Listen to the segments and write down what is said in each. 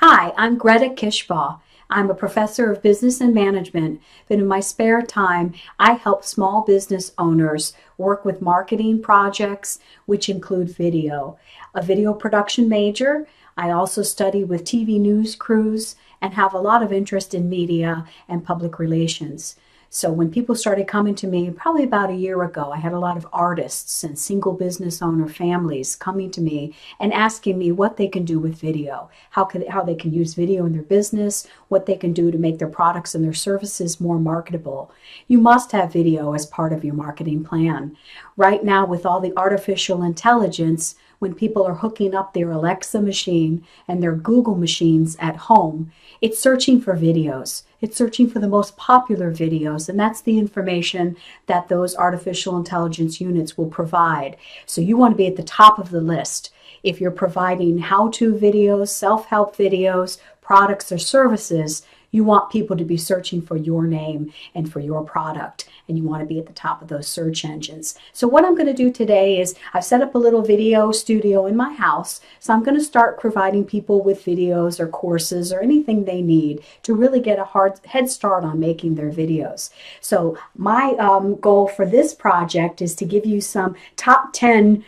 Hi, I'm Greta Kishbaugh. I'm a professor of business and management, but in my spare time, I help small business owners work with marketing projects, which include video. A video production major, I also study with TV news crews and have a lot of interest in media and public relations. So when people started coming to me, probably about a year ago, I had a lot of artists and single business owner families coming to me and asking me what they can do with video, how they can use video in their business, what they can do to make their products and their services more marketable. You must have video as part of your marketing plan. Right now, with all the artificial intelligence, when people are hooking up their Alexa machine and their Google machines at home, it's searching for videos. It's searching for the most popular videos, and that's the information that those artificial intelligence units will provide. So you want to be at the top of the list. If you're providing how-to videos, self-help videos, products or services, you want people to be searching for your name and for your product, and you want to be at the top of those search engines. So what I'm going to do today is I've set up a little video studio in my house, so I'm going to start providing people with videos or courses or anything they need to really get a head start on making their videos. So my goal for this project is to give you some top 10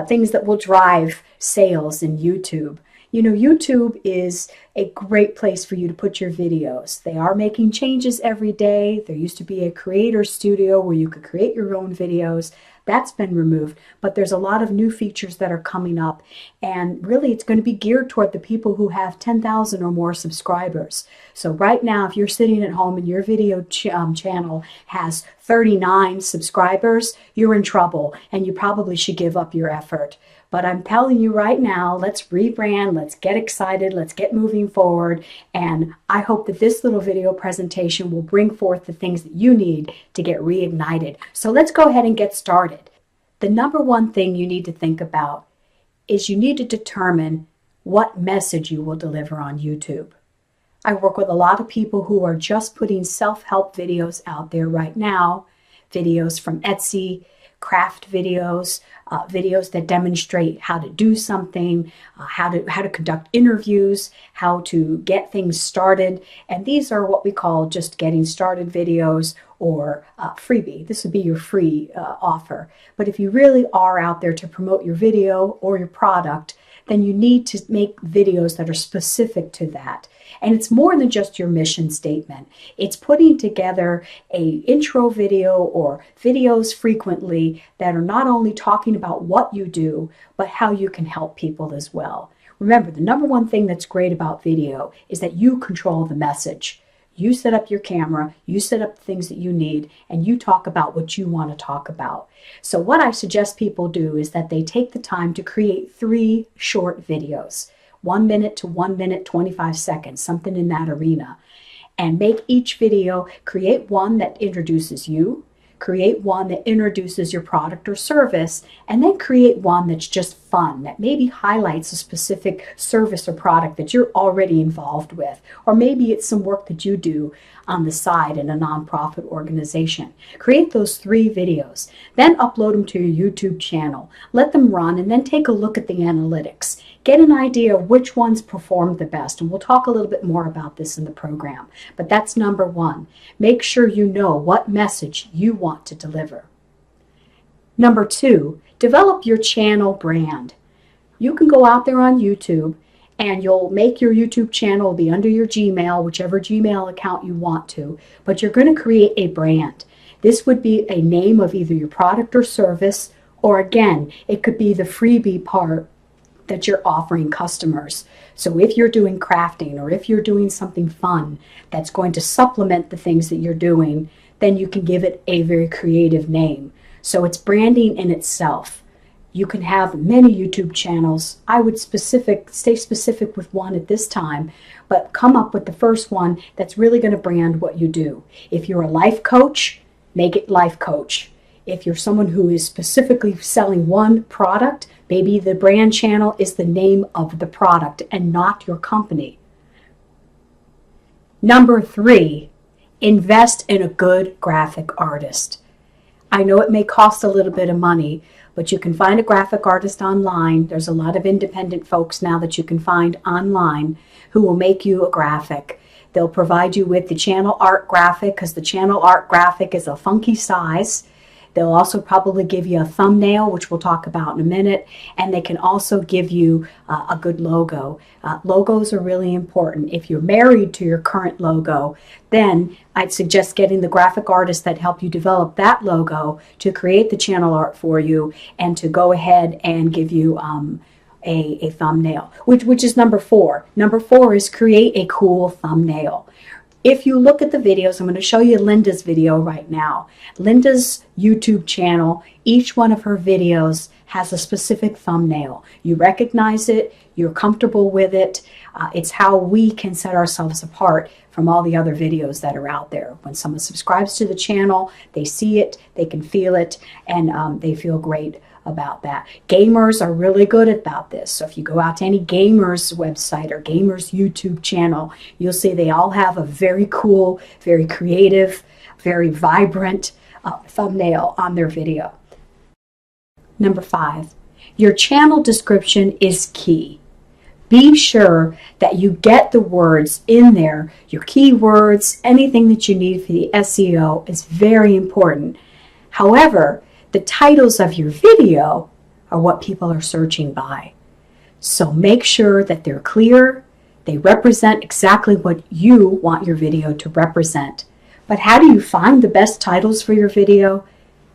things that will drive sales in YouTube. You know, YouTube is a great place for you to put your videos. They are making changes every day. There used to be a creator studio where you could create your own videos. That's been removed, but there's a lot of new features that are coming up, and really it's going to be geared toward the people who have 10,000 or more subscribers. So right now, if you're sitting at home and your video channel has 39 subscribers, you're in trouble and you probably should give up your effort. But I'm telling you right now, let's rebrand, let's get excited, let's get moving forward, and I hope that this little video presentation will bring forth the things that you need to get reignited. So let's go ahead and get started. The number one thing you need to think about is you need to determine what message you will deliver on YouTube. I work with a lot of people who are just putting self-help videos out there right now, videos from Etsy, craft videos, videos that demonstrate how to do something, how to conduct interviews, how to get things started. And these are what we call just getting started videos or freebie. This would be your free offer. But if you really are out there to promote your video or your product, then you need to make videos that are specific to that. And it's more than just your mission statement. It's putting together an intro video or videos frequently that are not only talking about what you do, but how you can help people as well. Remember, the number one thing that's great about video is that you control the message. You set up your camera, you set up the things that you need, and you talk about what you want to talk about. So what I suggest people do is that they take the time to create 3 short videos, 1 minute to 1 minute, 25 seconds, something in that arena. And make each video, create one that introduces you, create one that introduces your product or service, and then create one that's just fun, that maybe highlights a specific service or product that you're already involved with. Or maybe it's some work that you do on the side in a nonprofit organization. Create those 3 videos, then upload them to your YouTube channel. Let them run and then take a look at the analytics. Get an idea of which ones performed the best, and we'll talk a little bit more about this in the program. But that's number 1. Make sure you know what message you want to deliver. Number 2, develop your channel brand. You can go out there on YouTube and you'll make your YouTube channel be under your Gmail, whichever Gmail account you want to, but you're going to create a brand. This would be a name of either your product or service, or again, it could be the freebie part that you're offering customers. So if you're doing crafting or if you're doing something fun that's going to supplement the things that you're doing, then you can give it a very creative name. So it's branding in itself. You can have many YouTube channels. I would stay specific with one at this time, but come up with the first one that's really going to brand what you do. If you're a life coach, make it Life Coach. If you're someone who is specifically selling one product, maybe the brand channel is the name of the product and not your company. Number 3, invest in a good graphic artist. I know it may cost a little bit of money, but you can find a graphic artist online. There's a lot of independent folks now that you can find online who will make you a graphic. They'll provide you with the channel art graphic, because the channel art graphic is a funky size. They'll also probably give you a thumbnail, which we'll talk about in a minute, and they can also give you a good logo. Logos are really important. If you're married to your current logo, then I'd suggest getting the graphic artist that helped you develop that logo to create the channel art for you and to go ahead and give you a thumbnail, which is number 4. Number 4 is create a cool thumbnail. If you look at the videos, I'm going to show you Linda's video right now. Linda's YouTube channel, each one of her videos has a specific thumbnail. You recognize it, you're comfortable with it. It's how we can set ourselves apart from all the other videos that are out there. When someone subscribes to the channel, they see it, they can feel it, and they feel great about that. Gamers are really good about this. So if you go out to any gamers website or gamers YouTube channel, you'll see they all have a very cool, very creative, very vibrant thumbnail on their video. Number 5, your channel description is key. Be sure that you get the words in there, your keywords, anything that you need for the SEO is very important. However, the titles of your video are what people are searching by. So make sure that they're clear, they represent exactly what you want your video to represent. But how do you find the best titles for your video?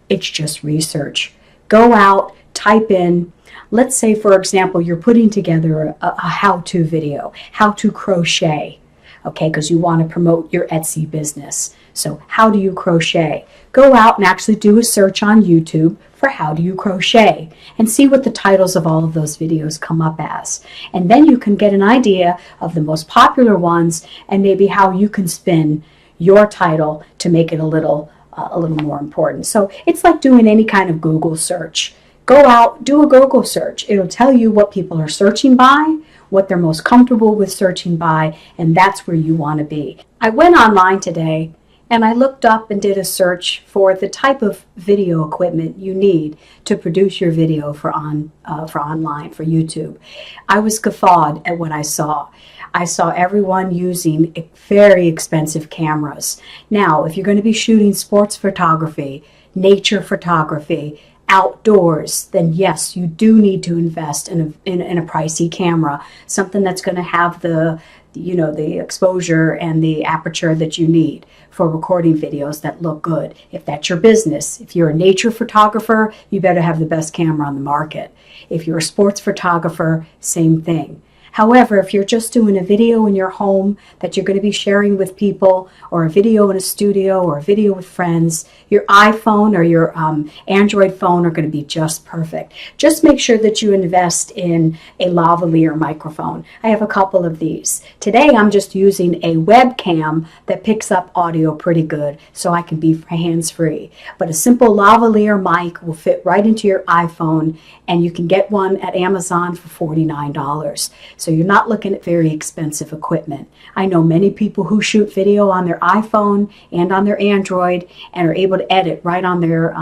It's just research. Go out, type in, let's say for example, you're putting together a how-to video, how to crochet, okay, because you want to promote your Etsy business. So how do you crochet? Go out and actually do a search on YouTube for how do you crochet and see what the titles of all of those videos come up as. And then you can get an idea of the most popular ones and maybe how you can spin your title to make it a little more important. So it's like doing any kind of Google search. Go out, do a Google search. It'll tell you what people are searching by, what they're most comfortable with searching by, and that's where you want to be. I went online today and I looked up and did a search for the type of video equipment you need to produce your video for online, for YouTube. I was guffawed at what I saw. I saw everyone using very expensive cameras. Now, if you're going to be shooting sports photography, nature photography, outdoors, then yes, you do need to invest in a pricey camera, something that's going to have the exposure and the aperture that you need for recording videos that look good. If that's your business, if you're a nature photographer, you better have the best camera on the market. If you're a sports photographer, same thing. However, if you're just doing a video in your home that you're going to be sharing with people, or a video in a studio, or a video with friends, your iPhone or your Android phone are going to be just perfect. Just make sure that you invest in a lavalier microphone. I have a couple of these. Today I'm just using a webcam that picks up audio pretty good so I can be hands-free. But a simple lavalier mic will fit right into your iPhone, and you can get one at Amazon for $49. So you're not looking at very expensive equipment. I know many people who shoot video on their iPhone and on their Android and are able to edit right on their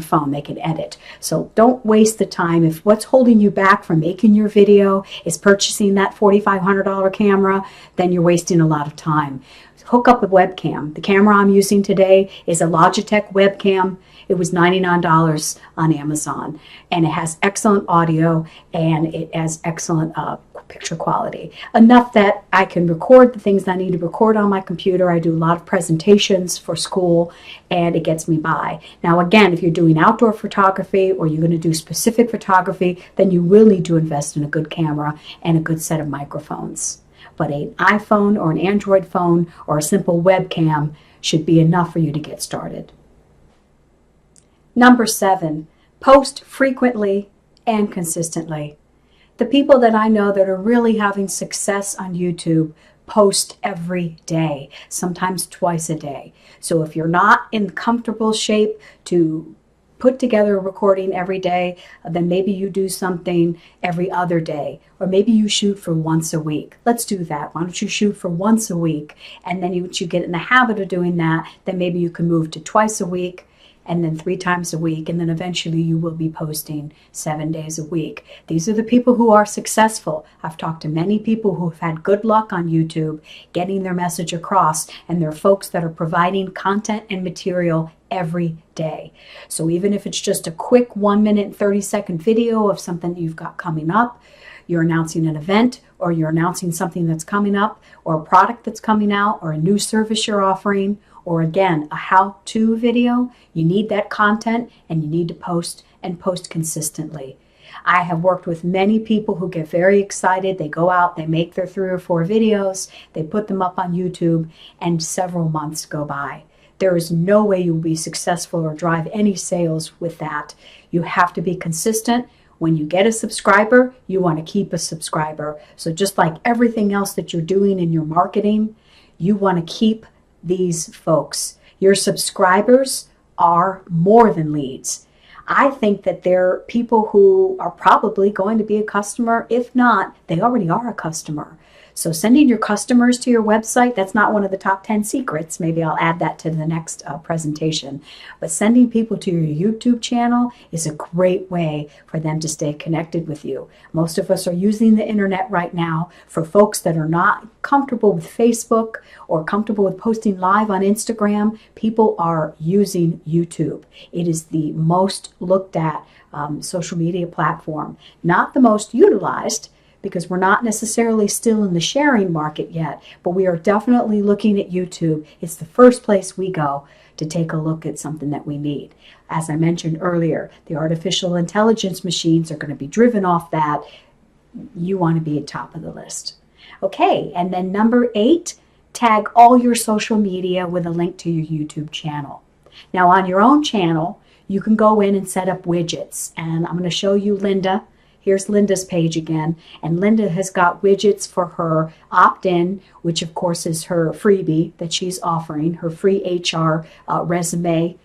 phone. They can edit. So don't waste the time. If what's holding you back from making your video is purchasing that $4,500 camera, then you're wasting a lot of time. Hook up a webcam. The camera I'm using today is a Logitech webcam. It was $99 on Amazon, and it has excellent audio and it has excellent picture quality. Enough that I can record the things I need to record on my computer. I do a lot of presentations for school, and it gets me by. Now again, if you're doing outdoor photography or you're going to do specific photography, then you will need to invest in a good camera and a good set of microphones. But an iPhone or an Android phone or a simple webcam should be enough for you to get started. Number 7, post frequently and consistently. The people that I know that are really having success on YouTube post every day, sometimes twice a day. So if you're not in comfortable shape to put together a recording every day, then maybe you do something every other day, or maybe you shoot for once a week. Let's do that. Why don't you shoot for once a week, and then once you get in the habit of doing that, then maybe you can move to twice a week, and then 3 times a week, and then eventually you will be posting 7 days a week. These are the people who are successful. I've talked to many people who have had good luck on YouTube getting their message across, and they're folks that are providing content and material every day. So even if it's just a quick 1 minute and 30-second video of something you've got coming up, you're announcing an event, or you're announcing something that's coming up, or a product that's coming out, or a new service you're offering, or again, a how-to video, you need that content and you need to post and post consistently. I have worked with many people who get very excited. They go out, they make their 3 or 4 videos, they put them up on YouTube, and several months go by. There is no way you'll be successful or drive any sales with that. You have to be consistent. When you get a subscriber, you want to keep a subscriber. So just like everything else that you're doing in your marketing, you want to keep these folks. Your subscribers are more than leads. I think that they're people who are probably going to be a customer. If not, they already are a customer. So sending your customers to your website, that's not one of the top 10 secrets. Maybe I'll add that to the next presentation. But sending people to your YouTube channel is a great way for them to stay connected with you. Most of us are using the internet right now. For folks that are not comfortable with Facebook or comfortable with posting live on Instagram, people are using YouTube. It is the most looked at social media platform. Not the most utilized, because we're not necessarily still in the sharing market yet, but we are definitely looking at YouTube. It's the first place we go to take a look at something that we need. As I mentioned earlier, the artificial intelligence machines are going to be driven off that. You want to be at top of the list. Okay, and then number 8, tag all your social media with a link to your YouTube channel. Now on your own channel, you can go in and set up widgets, and I'm going to show you Linda. Here's Linda's page again, and Linda has got widgets for her opt-in, which of course is her freebie that she's offering, her free HR resume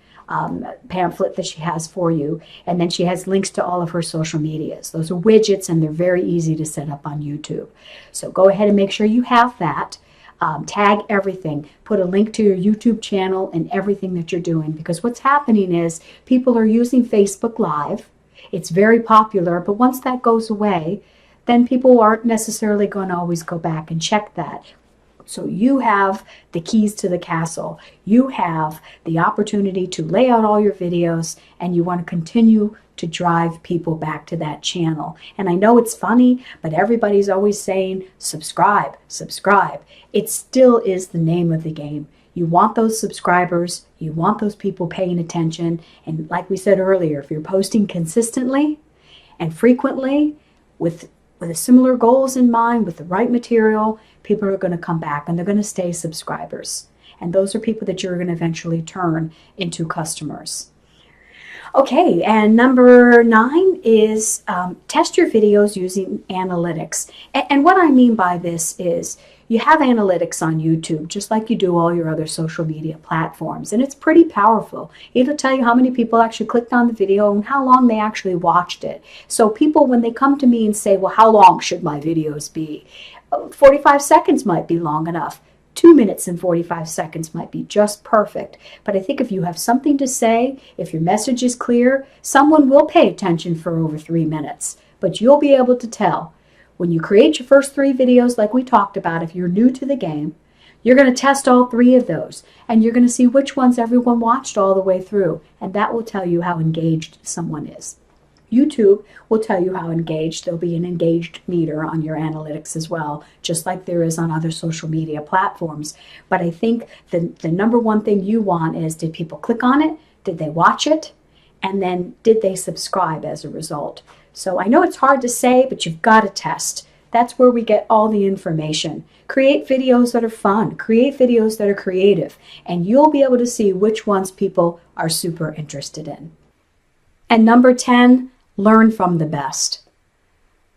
pamphlet that she has for you, and then she has links to all of her social medias. Those are widgets, and they're very easy to set up on YouTube. So go ahead and make sure you have that. Tag everything. Put a link to your YouTube channel and everything that you're doing, because what's happening is people are using Facebook Live. It's very popular, but once that goes away, then people aren't necessarily going to always go back and check that. So you have the keys to the castle. You have the opportunity to lay out all your videos, and you want to continue to drive people back to that channel. And I know it's funny, but everybody's always saying, subscribe, subscribe. It still is the name of the game. You want those subscribers, you want those people paying attention, and like we said earlier, if you're posting consistently and frequently with similar goals in mind, with the right material, people are going to come back and they're going to stay subscribers. And those are people that you're going to eventually turn into customers. Okay, and number 9 is test your videos using analytics. And what I mean by this is you have analytics on YouTube, just like you do all your other social media platforms, and it's pretty powerful. It'll tell you how many people actually clicked on the video and how long they actually watched it. So people, when they come to me and say, well, how long should my videos be? 45 seconds might be long enough. 2 minutes and 45 seconds might be just perfect. But I think if you have something to say, if your message is clear, someone will pay attention for over 3 minutes. But you'll be able to tell. When you create your first 3 videos like we talked about, if you're new to the game, you're going to test all 3 of those. And you're going to see which ones everyone watched all the way through. And that will tell you how engaged someone is. YouTube will tell you how engaged. There'll be an engaged meter on your analytics as well, just like there is on other social media platforms. But I think the number one thing you want is, did people click on it? Did they watch it? And then did they subscribe as a result? So I know it's hard to say, but you've got to test. That's where we get all the information. Create videos that are fun. Create videos that are creative. And you'll be able to see which ones people are super interested in. And number 10, learn from the best.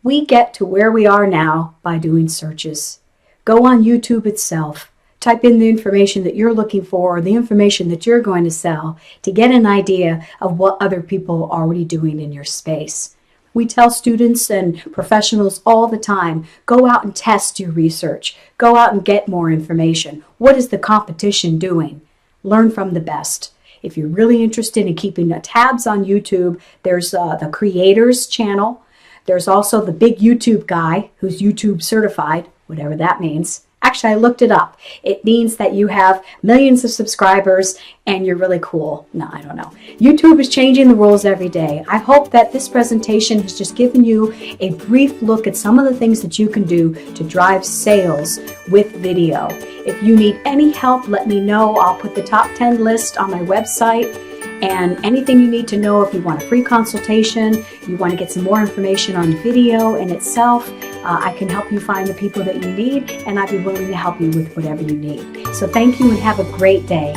We get to where we are now by doing searches. Go on YouTube itself. Type in the information that you're looking for, or the information that you're going to sell, to get an idea of what other people are already doing in your space. We tell students and professionals all the time, go out and test your research. Go out and get more information. What is the competition doing? Learn from the best. If you're really interested in keeping tabs on YouTube, there's the Creators channel. There's also the Big YouTube Guy, who's YouTube certified, whatever that means. Actually, I looked it up. It means that you have millions of subscribers and you're really cool. No, I don't know. YouTube is changing the rules every day. I hope that this presentation has just given you a brief look at some of the things that you can do to drive sales with video. If you need any help, let me know. I'll put the top 10 list on my website. And anything you need to know, if you want a free consultation, you want to get some more information on video in itself, I can help you find the people that you need, and I'd be willing to help you with whatever you need. So thank you and have a great day.